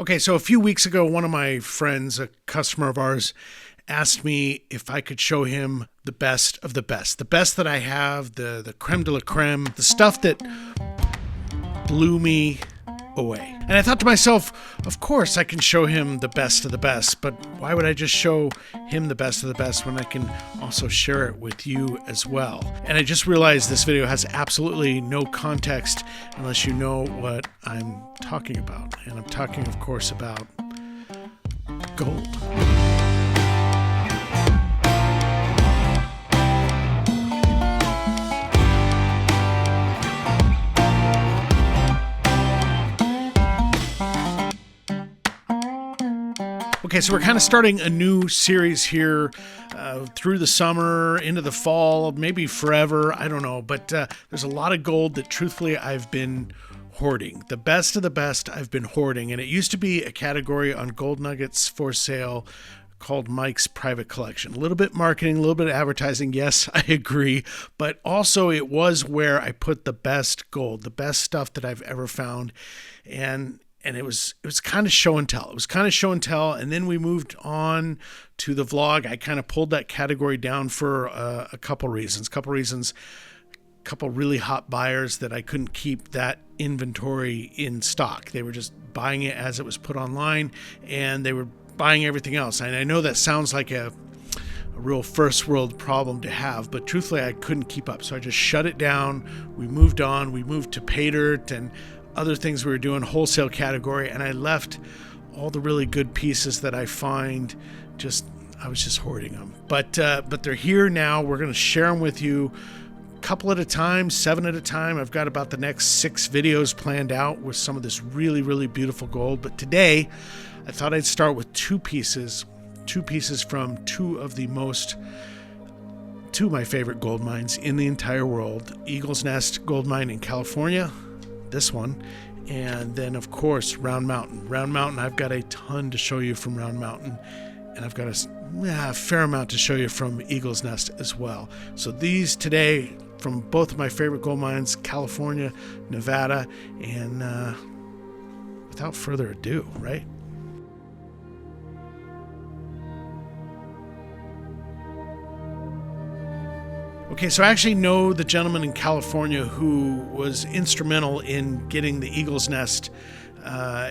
Okay, so a few weeks ago, one of my friends, a customer of ours, asked me if I could show him the best of the best that I have, the creme de la creme, the stuff that blew me away. And I thought to myself, of course I can show him the best of the best, but why would I just show him the best of the best when I can also share it with you as well? And I just realized this video has absolutely no context unless you know what I'm talking about. And I'm talking, of course, about gold. Okay, so we're kind of starting a new series here through the summer, into the fall, maybe forever, I don't know. But there's a lot of gold that truthfully I've been hoarding. The best of the best I've been hoarding. And it used to be a category on Gold Nuggets for sale called Mike's Private Collection. A little bit marketing, a little bit of advertising. Yes, I agree. But also it was where I put the best gold, the best stuff that I've ever found. And it was kind of show and tell. It was kind of show and tell. And then we moved on to the vlog. I kind of pulled that category down for a couple reasons. A couple really hot buyers that I couldn't keep that inventory in stock. They were just buying it as it was put online, and they were buying everything else. And I know that sounds like a real first world problem to have, but truthfully I couldn't keep up. So I just shut it down. We moved on. We moved to pay dirt and other things we were doing, wholesale category, and I left all the really good pieces that I find. I was just hoarding them. But they're here now. We're going to share them with you a couple at a time, 7 at a time. I've got about the next 6 videos planned out with some of this really, really beautiful gold. But today, I thought I'd start with two pieces from two of my favorite gold mines in the entire world. Eagle's Nest Gold Mine in California, this one, and then of course Round Mountain. Round Mountain, I've got a ton to show you from Round Mountain, and I've got a fair amount to show you from Eagle's Nest as well. So these today from both of my favorite gold mines, California, Nevada, and without further ado, right? Okay, so I actually know the gentleman in California who was instrumental in getting the Eagle's Nest.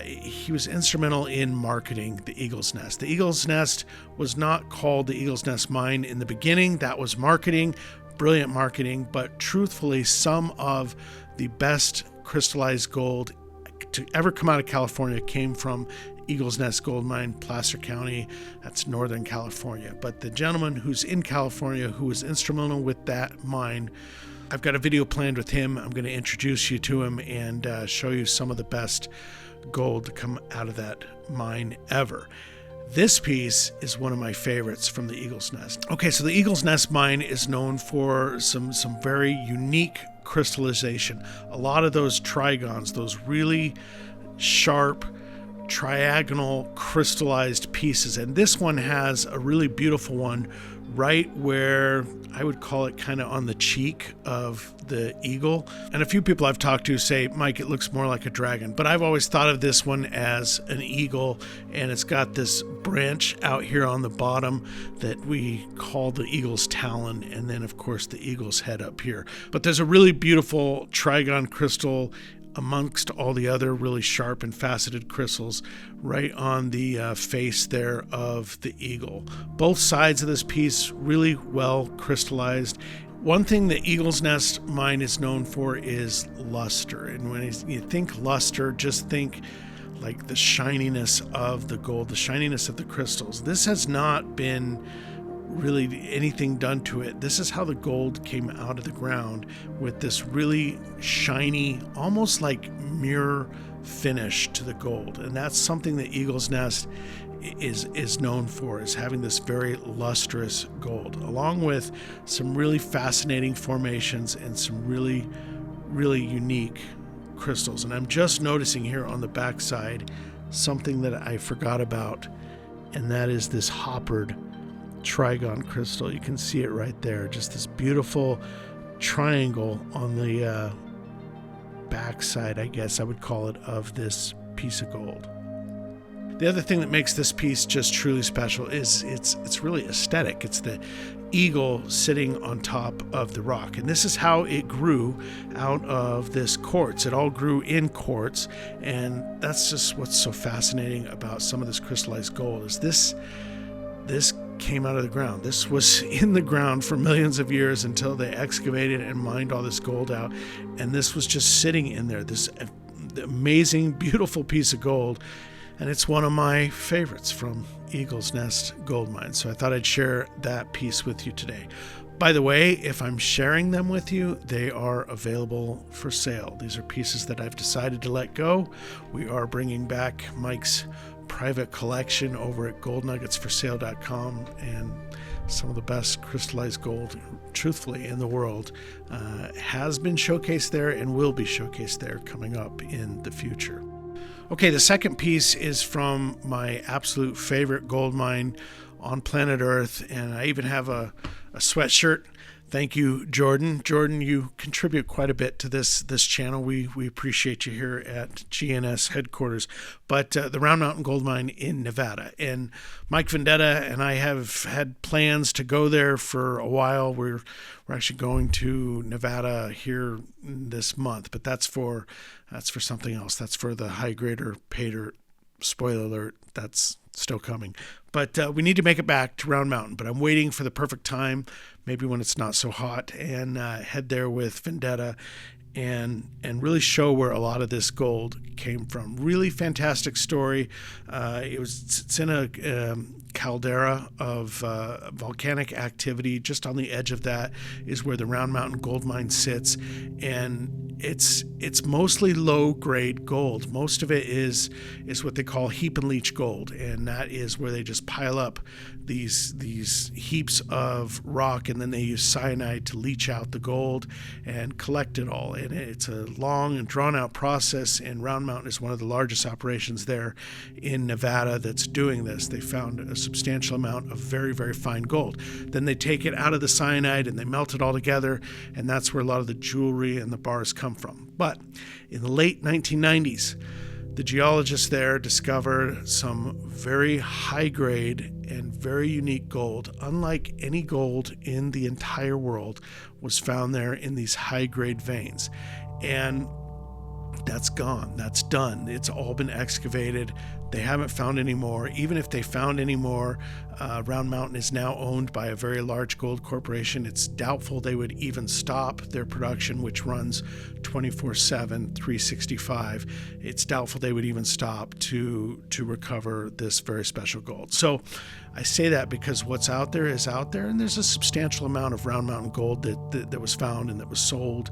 He was instrumental in marketing the Eagle's Nest. The Eagle's Nest was not called the Eagle's Nest Mine in the beginning. That was marketing, brilliant marketing, but truthfully, some of the best crystallized gold to ever come out of California came from Eagle's Nest Gold Mine, Placer County. That's Northern California. But the gentleman who's in California who was instrumental with that mine, I've got a video planned with him. I'm going to introduce you to him and show you some of the best gold to come out of that mine ever. This piece is one of my favorites from the Eagle's Nest. Okay, so the Eagle's Nest mine is known for some very unique crystallization. A lot of those trigons, those really sharp triagonal crystallized pieces, and this one has a really beautiful one right where I would call it kind of on the cheek of the eagle. And a few people I've talked to say, Mike, it looks more like a dragon, but I've always thought of this one as an eagle, and it's got this branch out here on the bottom that we call the eagle's talon, and then of course the eagle's head up here. But there's a really beautiful trigon crystal amongst all the other really sharp and faceted crystals right on the face there of the eagle. Both sides of this piece really well crystallized. One thing the Eagle's Nest mine is known for is luster. And when you think luster, just think like the shininess of the gold, the shininess of the crystals. This has not been really anything done to it. This is how the gold came out of the ground, with this really shiny, almost like mirror finish to the gold. And that's something that Eagle's Nest is known for, is having this very lustrous gold, along with some really fascinating formations and some really, really unique crystals. And I'm just noticing here on the backside something that I forgot about, and that is this hoppered trigon crystal. You can see it right there, just this beautiful triangle on the backside, I guess I would call it, of this piece of gold. The other thing that makes this piece just truly special is it's really aesthetic. It's the eagle sitting on top of the rock, and this is how it grew out of this quartz. It all grew in quartz, and that's just what's so fascinating about some of this crystallized gold is this came out of the ground. This was in the ground for millions of years until they excavated and mined all this gold out, and this was just sitting in there, this amazing, beautiful piece of gold. And it's one of my favorites from Eagle's Nest Gold Mine. So I thought I'd share that piece with you today. By the way, if I'm sharing them with you, they are available for sale. These are pieces that I've decided to let go. We are bringing back Mike's private collection over at goldnuggetsforsale.com, and some of the best crystallized gold, truthfully, in the world has been showcased there and will be showcased there coming up in the future. Okay, the second piece is from my absolute favorite gold mine on planet Earth, and I even have a sweatshirt. Thank you, Jordan. Jordan, you contribute quite a bit to this channel. We appreciate you here at GNS headquarters. But the Round Mountain Gold Mine in Nevada, and Mike Vendetta and I have had plans to go there for a while. We're actually going to Nevada here this month, but that's for something else. That's for the high grader pay dirt. Spoiler alert, that's still coming. But we need to make it back to Round Mountain. But I'm waiting for the perfect time, maybe when it's not so hot, and head there with Vendetta and really show where a lot of this gold came from. Really fantastic story. It's in a caldera of volcanic activity. Just on the edge of that is where the Round Mountain Gold Mine sits, and it's mostly low grade gold. Most of it is what they call heap and leach gold, and that is where they just pile up these heaps of rock, and then they use cyanide to leach out the gold and collect it all. And it's a long and drawn out process, and Round Mountain is one of the largest operations there in Nevada that's doing this. They found a substantial amount of very, very fine gold. Then they take it out of the cyanide and they melt it all together, and that's where a lot of the jewelry and the bars come from. But in the late 1990s, the geologists there discovered some very high grade and very unique gold. Unlike any gold in the entire world was found there in these high grade veins. And that's gone. That's done. It's all been excavated. They haven't found any more. Even if they found any more, Round Mountain is now owned by a very large gold corporation. It's doubtful they would even stop their production, which runs 24/7, 365. It's doubtful they would even stop to recover this very special gold. So I say that because what's out there is out there, and there's a substantial amount of Round Mountain gold that was found and that was sold.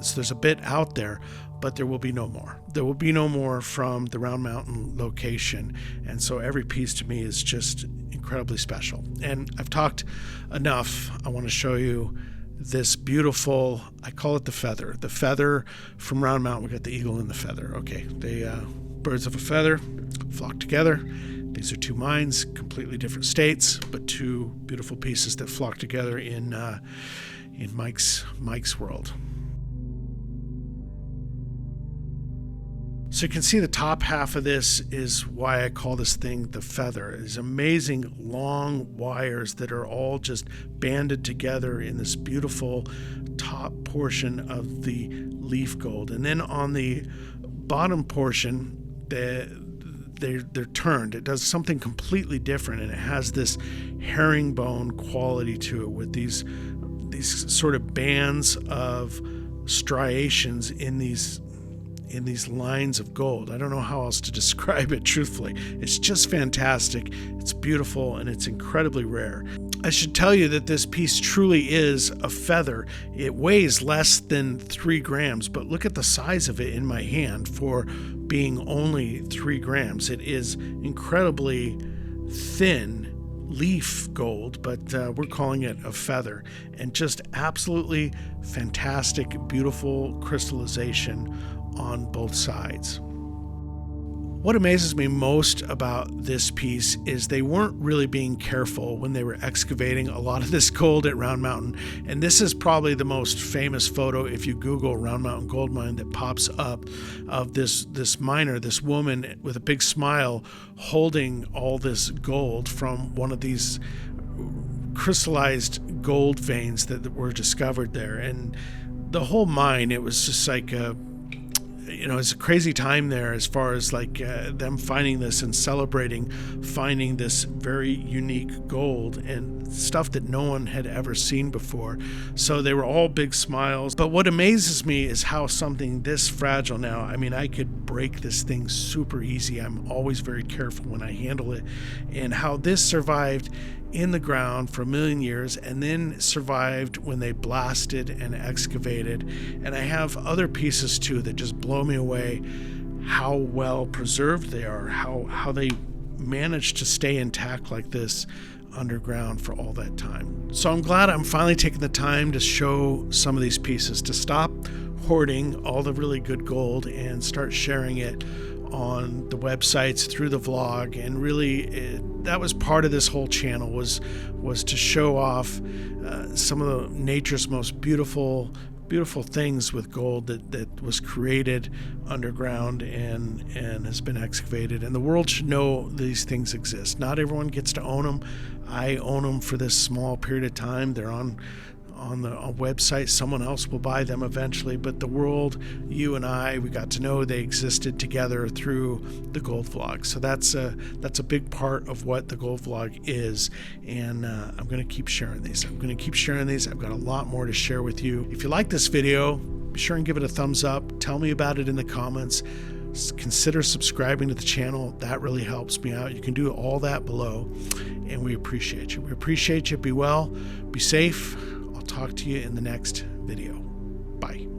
So there's a bit out there, but there will be no more. There will be no more from the Round Mountain location. And so every piece to me is just incredibly special. And I've talked enough. I want to show you this beautiful, I call it the feather from Round Mountain. We got the eagle and the feather. Okay, they birds of a feather flock together. These are two mines, completely different states, but two beautiful pieces that flock together in Mike's world. So you can see the top half of this is why I call this thing the feather. These amazing long wires that are all just banded together in this beautiful top portion of the leaf gold. And then on the bottom portion, they're turned. It does something completely different, and it has this herringbone quality to it with these sort of bands of striations in these lines of gold. I don't know how else to describe it, truthfully. It's just fantastic. It's beautiful, and it's incredibly rare. I should tell you that this piece truly is a feather. It weighs less than 3 grams, but look at the size of it in my hand for being only 3 grams. It is incredibly thin leaf gold, but we're calling it a feather, and just absolutely fantastic, beautiful crystallization on both sides. What amazes me most about this piece is they weren't really being careful when they were excavating a lot of this gold at Round Mountain. And this is probably the most famous photo, if you Google Round Mountain Gold Mine, that pops up of this miner, this woman with a big smile, holding all this gold from one of these crystallized gold veins that were discovered there. And the whole mine, it was just like it's a crazy time there, as far as like them finding this and celebrating finding this very unique gold and stuff that no one had ever seen before. So they were all big smiles. But what amazes me is how something this fragile now, I mean, I could break this thing super easy. I'm always very careful when I handle it, and how this survived in the ground for 1 million years and then survived when they blasted and excavated. And I have other pieces too that just blow me away, how well preserved they are, how they managed to stay intact like this underground for all that time. So I'm glad I'm finally taking the time to show some of these pieces, to stop hoarding all the really good gold and start sharing it on the websites, through the vlog. And really that was part of this whole channel, was to show off some of the nature's most beautiful things with gold that was created underground and has been excavated. And the world should know these things exist. Not everyone gets to own them. I own them for this small period of time. They're on the website. Someone else will buy them eventually, but the world, you and I, we got to know they existed together through the gold vlog. So that's a big part of what the gold vlog is, and I'm going to keep sharing these. I've got a lot more to share with you. If you like this video, be sure and give it a thumbs up. Tell me about it in the comments. Consider subscribing to the channel. That really helps me out. You can do all that below, and we appreciate you. Be well, be safe. Talk to you in the next video. Bye.